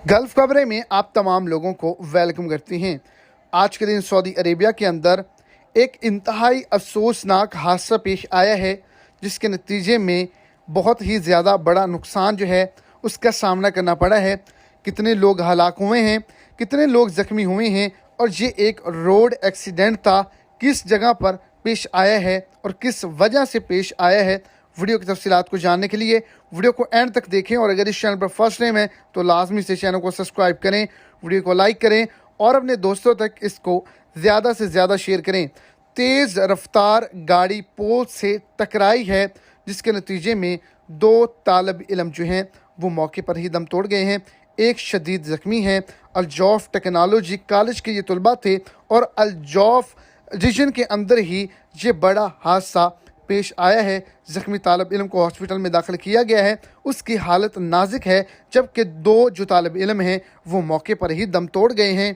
Gulf खबरें में आप तमाम लोगों को वेलकम करती हैं। आज के दिन सऊदी अरेबिया के अंदर एक इंतहाई अफसोसनाक हादसा पेश आया है, जिसके नतीजे में बहुत ही ज़्यादा बड़ा नुकसान जो है उसका सामना करना पड़ा है। कितने लोग हलाक हुए हैं, कितने लोग ज़ख्मी हुए हैं और ये एक रोड एक्सीडेंट था, किस जगह पर पेश आया है और किस वजह से पेश आया है। वीडियो की तफसीलात को जानने के लिए वीडियो को एंड तक देखें और अगर इस चैनल पर फर्स्ट टाइम है तो लाजमी से चैनल को सब्सक्राइब करें, वीडियो को लाइक करें और अपने दोस्तों तक इसको ज़्यादा से ज़्यादा शेयर करें। तेज़ रफ्तार गाड़ी पोल से टकराई है, जिसके नतीजे में 2 तालब इलम जो हैं वो मौके पर ही दम तोड़ गए हैं। एक शदीद ज़ख्मी है। अल-जौफ टेक्नोलॉजी कॉलेज के ये तलबा थे और अल-जौफ रीजन के अंदर ही ये बड़ा हादसा पेश आया है। ज़ख्मी तालब इल्म को हॉस्पिटल में दाखिल किया गया है। उसकी हालत नाजुक है, जबकि 2 जो तालब इल्म हैं वो मौके पर ही दम तोड़ गए हैं।